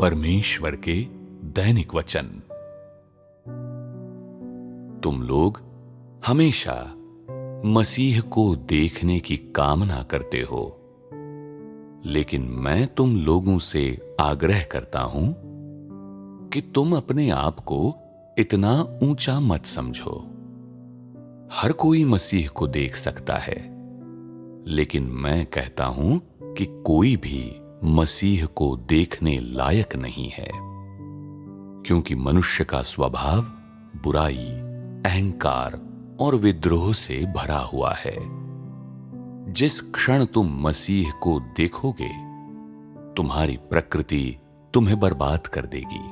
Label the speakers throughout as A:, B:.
A: परमेश्वर के दैनिक वचन। तुम लोग हमेशा मसीह को देखने की कामना करते हो, लेकिन मैं तुम लोगों से आग्रह करता हूं कि तुम अपने आप को इतना ऊंचा मत समझो। हर कोई मसीह को देख सकता है, लेकिन मैं कहता हूं कि कोई भी मसीह को देखने लायक नहीं है, क्योंकि मनुष्य का स्वभाव बुराई, अहंकार और विद्रोह से भरा हुआ है। जिस क्षण तुम मसीह को देखोगे, तुम्हारी प्रकृति तुम्हें बर्बाद कर देगी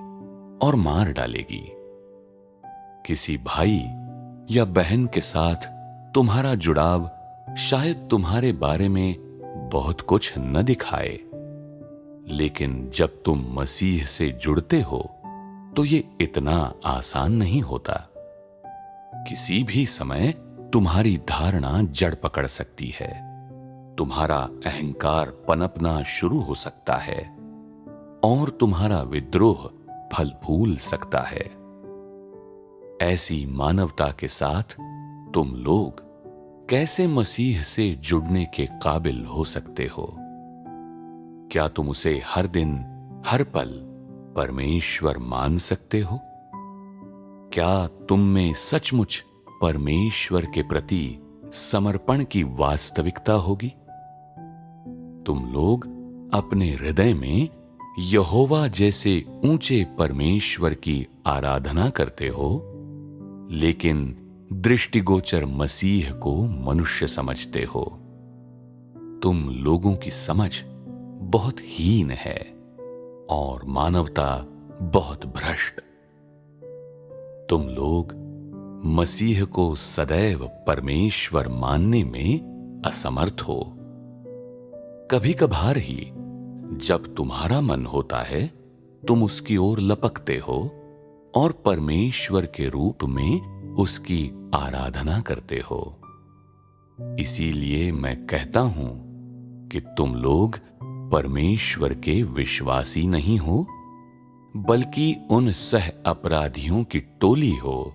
A: और मार डालेगी। किसी भाई या बहन के साथ तुम्हारा जुड़ाव शायद तुम्हारे बारे में बहुत कुछ न दिखाए, लेकिन जब तुम मसीह से जुड़ते हो तो ये इतना आसान नहीं होता। किसी भी समय तुम्हारी धारणा जड़ पकड़ सकती है, तुम्हारा अहंकार पनपना शुरू हो सकता है और तुम्हारा विद्रोह फल फूल सकता है। ऐसी मानवता के साथ तुम लोग कैसे मसीह से जुड़ने के काबिल हो सकते हो? क्या तुम उसे हर दिन, हर पल परमेश्वर मान सकते हो? क्या तुम में सचमुच परमेश्वर के प्रति समर्पण की वास्तविकता होगी? तुम लोग अपने हृदय में यहोवा जैसे ऊंचे परमेश्वर की आराधना करते हो, लेकिन दृष्टिगोचर मसीह को मनुष्य समझते हो। तुम लोगों की समझ बहुत हीन है और मानवता बहुत भ्रष्ट। तुम लोग मसीह को सदैव परमेश्वर मानने में असमर्थ हो। कभी कभार ही जब तुम्हारा मन होता है, तुम उसकी ओर लपकते हो और परमेश्वर के रूप में उसकी आराधना करते हो। इसीलिए मैं कहता हूं कि तुम लोग परमेश्वर के विश्वासी नहीं हो, बल्कि उन सह अपराधियों की टोली हो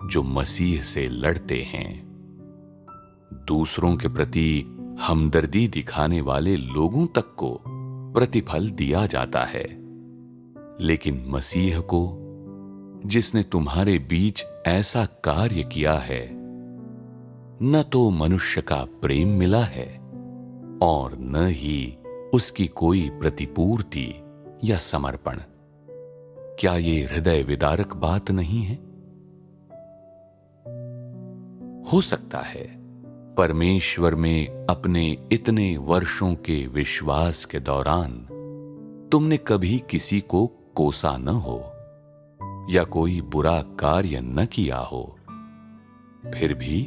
A: जो मसीह से लड़ते हैं। दूसरों के प्रति हमदर्दी दिखाने वाले लोगों तक को प्रतिफल दिया जाता है, लेकिन मसीह को, जिसने तुम्हारे बीच ऐसा कार्य किया है, न तो मनुष्य का प्रेम मिला है और न ही उसकी कोई प्रतिपूर्ति या समर्पण। क्या ये हृदय विदारक बात नहीं है? हो सकता है परमेश्वर में अपने इतने वर्षों के विश्वास के दौरान तुमने कभी किसी को कोसा न हो या कोई बुरा कार्य न किया हो। फिर भी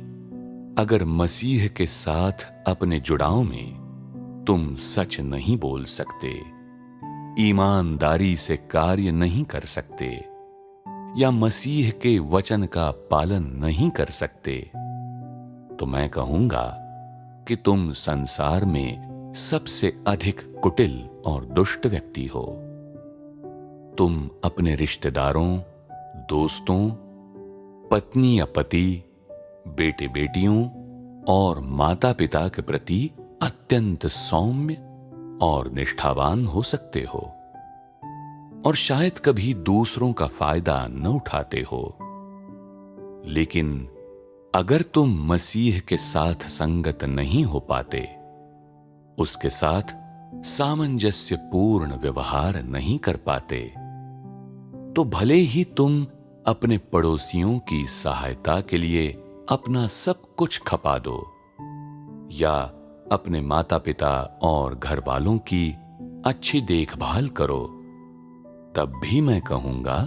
A: अगर मसीह के साथ अपने जुड़ाव में तुम सच नहीं बोल सकते, ईमानदारी से कार्य नहीं कर सकते या मसीह के वचन का पालन नहीं कर सकते, तो मैं कहूंगा कि तुम संसार में सबसे अधिक कुटिल और दुष्ट व्यक्ति हो। तुम अपने रिश्तेदारों, दोस्तों, पत्नी या पति, बेटे बेटियों और माता पिता के प्रति अत्यंत सौम्य और निष्ठावान हो सकते हो और शायद कभी दूसरों का फायदा न उठाते हो, लेकिन अगर तुम मसीह के साथ संगत नहीं हो पाते, उसके साथ सामंजस्यपूर्ण व्यवहार नहीं कर पाते, तो भले ही तुम अपने पड़ोसियों की सहायता के लिए अपना सब कुछ खपा दो या अपने माता पिता और घर वालों की अच्छी देखभाल करो, तब भी मैं कहूंगा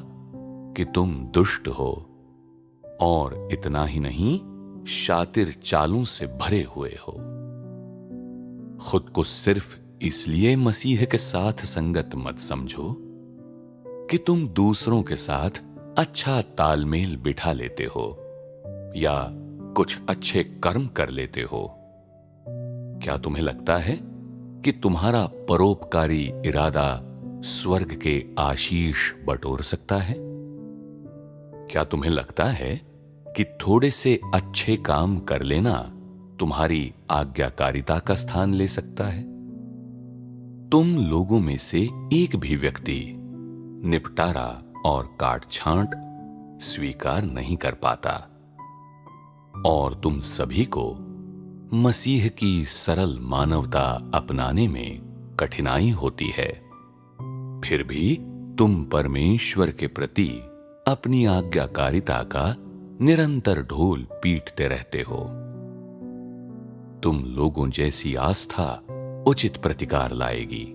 A: कि तुम दुष्ट हो और इतना ही नहीं, शातिर चालों से भरे हुए हो। खुद को सिर्फ इसलिए मसीह के साथ संगत मत समझो कि तुम दूसरों के साथ अच्छा तालमेल बिठा लेते हो या कुछ अच्छे कर्म कर लेते हो। क्या तुम्हें लगता है कि तुम्हारा परोपकारी इरादा स्वर्ग के आशीष बटोर सकता है? क्या तुम्हें लगता है कि थोड़े से अच्छे काम कर लेना तुम्हारी आज्ञाकारिता का स्थान ले सकता है? तुम लोगों में से एक भी व्यक्ति निपटारा और काट छांट स्वीकार नहीं कर पाता, और तुम सभी को मसीह की सरल मानवता अपनाने में कठिनाई होती है। फिर भी तुम परमेश्वर के प्रति अपनी आज्ञाकारिता का निरंतर ढोल पीटते रहते हो। तुम लोगों जैसी आस्था उचित प्रतिकार लाएगी।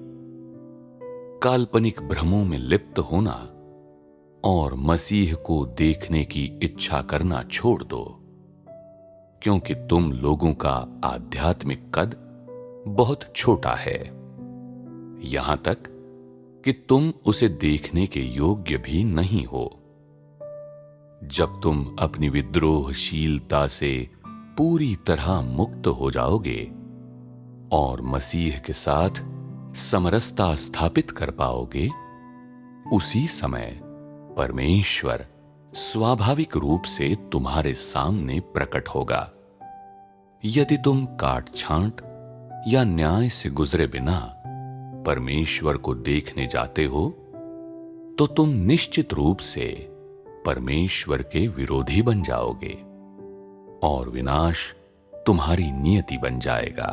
A: काल्पनिक भ्रमों में लिप्त होना और मसीह को देखने की इच्छा करना छोड़ दो, क्योंकि तुम लोगों का आध्यात्मिक कद बहुत छोटा है, यहां तक कि तुम उसे देखने के योग्य भी नहीं हो। जब तुम अपनी विद्रोहशीलता से पूरी तरह मुक्त हो जाओगे और मसीह के साथ समरसता स्थापित कर पाओगे, उसी समय परमेश्वर स्वाभाविक रूप से तुम्हारे सामने प्रकट होगा। यदि तुम काट छांट या न्याय से गुजरे बिना परमेश्वर को देखने जाते हो, तो तुम निश्चित रूप से परमेश्वर के विरोधी बन जाओगे और विनाश तुम्हारी नियति बन जाएगा।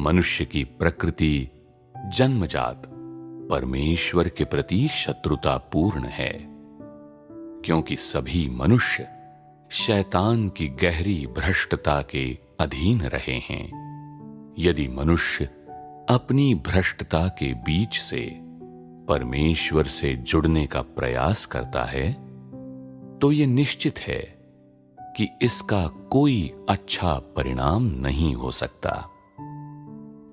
A: मनुष्य की प्रकृति जन्मजात परमेश्वर के प्रति शत्रुता पूर्ण है, क्योंकि सभी मनुष्य शैतान की गहरी भ्रष्टता के अधीन रहे हैं। यदि मनुष्य अपनी भ्रष्टता के बीच से परमेश्वर से जुड़ने का प्रयास करता है, तो यह निश्चित है कि इसका कोई अच्छा परिणाम नहीं हो सकता।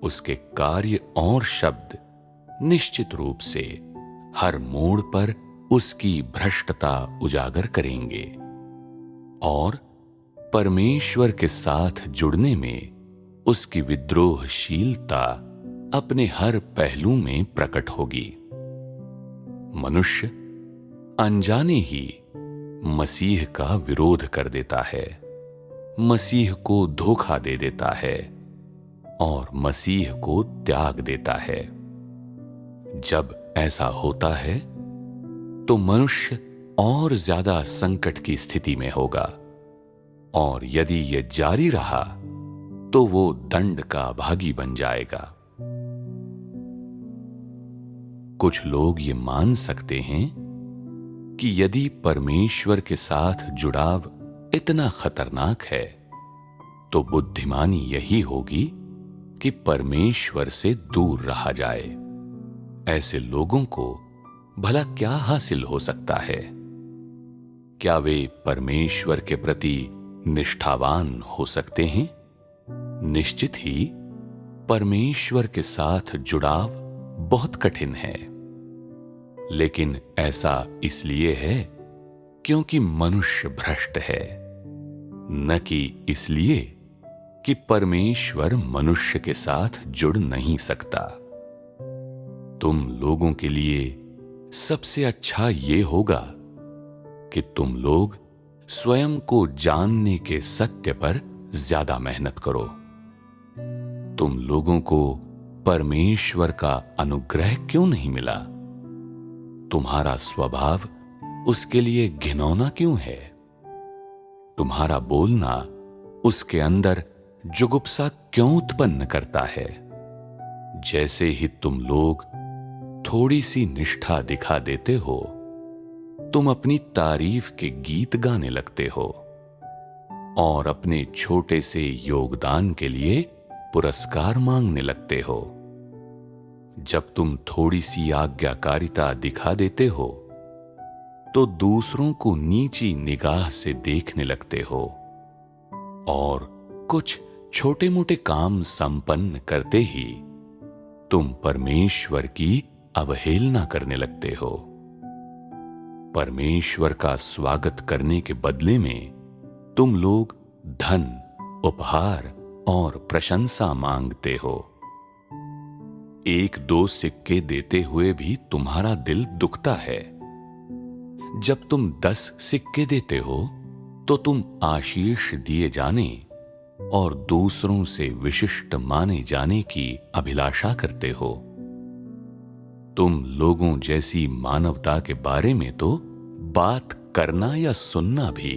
A: उसके कार्य और शब्द निश्चित रूप से हर मोड़ पर उसकी भ्रष्टता उजागर करेंगे और परमेश्वर के साथ जुड़ने में उसकी विद्रोहशीलता अपने हर पहलू में प्रकट होगी। मनुष्य अनजाने ही मसीह का विरोध कर देता है, मसीह को धोखा दे देता है और मसीह को त्याग देता है। जब ऐसा होता है तो मनुष्य और ज्यादा संकट की स्थिति में होगा, और यदि यह जारी रहा तो वो दंड का भागी बन जाएगा। कुछ लोग ये मान सकते हैं कि यदि परमेश्वर के साथ जुड़ाव इतना खतरनाक है, तो बुद्धिमानी यही होगी कि परमेश्वर से दूर रहा जाए। ऐसे लोगों को भला क्या हासिल हो सकता है? क्या वे परमेश्वर के प्रति निष्ठावान हो सकते हैं? निश्चित ही परमेश्वर के साथ जुड़ाव बहुत कठिन है, लेकिन ऐसा इसलिए है क्योंकि मनुष्य भ्रष्ट है, न कि इसलिए कि परमेश्वर मनुष्य के साथ जुड़ नहीं सकता। तुम लोगों के लिए सबसे अच्छा ये होगा कि तुम लोग स्वयं को जानने के सत्य पर ज्यादा मेहनत करो। तुम लोगों को परमेश्वर का अनुग्रह क्यों नहीं मिला? तुम्हारा स्वभाव उसके लिए घिनौना क्यों है? तुम्हारा बोलना उसके अंदर जुगुप्सा क्यों उत्पन्न करता है? जैसे ही तुम लोग थोड़ी सी निष्ठा दिखा देते हो, तुम अपनी तारीफ के गीत गाने लगते हो और अपने छोटे से योगदान के लिए पुरस्कार मांगने लगते हो। जब तुम थोड़ी सी आज्ञाकारिता दिखा देते हो, तो दूसरों को नीची निगाह से देखने लगते हो और कुछ छोटे मोटे काम संपन्न करते ही तुम परमेश्वर की अवहेलना करने लगते हो। परमेश्वर का स्वागत करने के बदले में तुम लोग धन, उपहार और प्रशंसा मांगते हो। एक दो सिक्के देते हुए भी तुम्हारा दिल दुखता है। जब तुम 10 सिक्के देते हो तो तुम आशीष दिए जाने और दूसरों से विशिष्ट माने जाने की अभिलाषा करते हो। तुम लोगों जैसी मानवता के बारे में तो बात करना या सुनना भी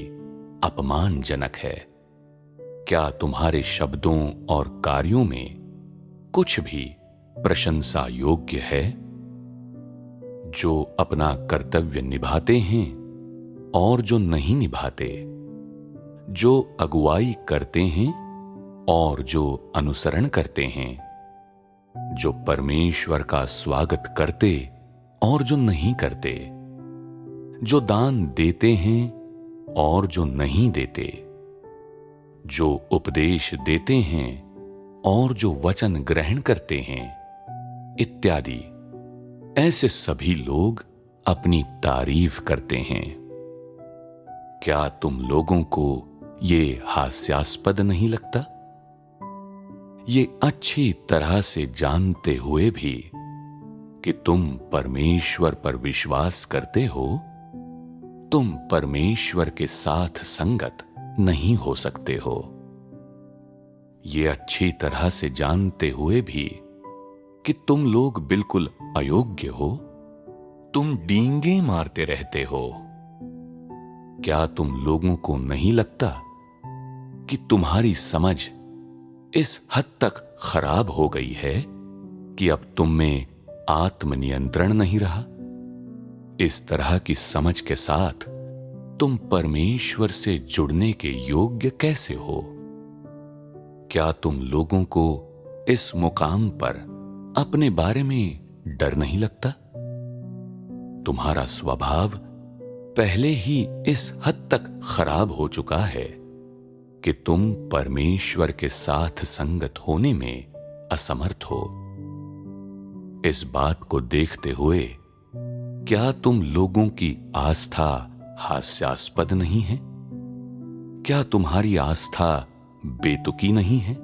A: अपमानजनक है। क्या तुम्हारे शब्दों और कार्यों में कुछ भी प्रशंसा योग्य है? जो अपना कर्तव्य निभाते हैं और जो नहीं निभाते, जो अगुवाई करते हैं और जो अनुसरण करते हैं, जो परमेश्वर का स्वागत करते और जो नहीं करते, जो दान देते हैं और जो नहीं देते, जो उपदेश देते हैं और जो वचन ग्रहण करते हैं, इत्यादि, ऐसे सभी लोग अपनी तारीफ करते हैं। क्या तुम लोगों को ये हास्यास्पद नहीं लगता? ये अच्छी तरह से जानते हुए भी कि तुम परमेश्वर पर विश्वास करते हो, तुम परमेश्वर के साथ संगत नहीं हो सकते हो। ये अच्छी तरह से जानते हुए भी कि तुम लोग बिल्कुल अयोग्य हो, तुम डींगे मारते रहते हो। क्या तुम लोगों को नहीं लगता कि तुम्हारी समझ इस हद तक खराब हो गई है कि अब तुम में आत्मनियंत्रण नहीं रहा? इस तरह की समझ के साथ तुम परमेश्वर से जुड़ने के योग्य कैसे हो? क्या तुम लोगों को इस मुकाम पर अपने बारे में डर नहीं लगता? तुम्हारा स्वभाव पहले ही इस हद तक खराब हो चुका है कि तुम परमेश्वर के साथ संगत होने में असमर्थ हो। इस बात को देखते हुए क्या तुम लोगों की आस्था हास्यास्पद नहीं है? क्या तुम्हारी आस्था बेतुकी नहीं है?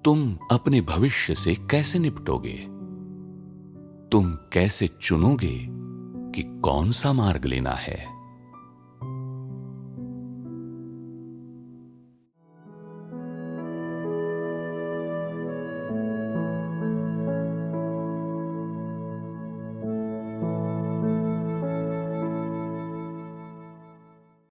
A: तुम अपने भविष्य से कैसे निपटोगे? तुम कैसे चुनोगे कि कौन सा मार्ग लेना है?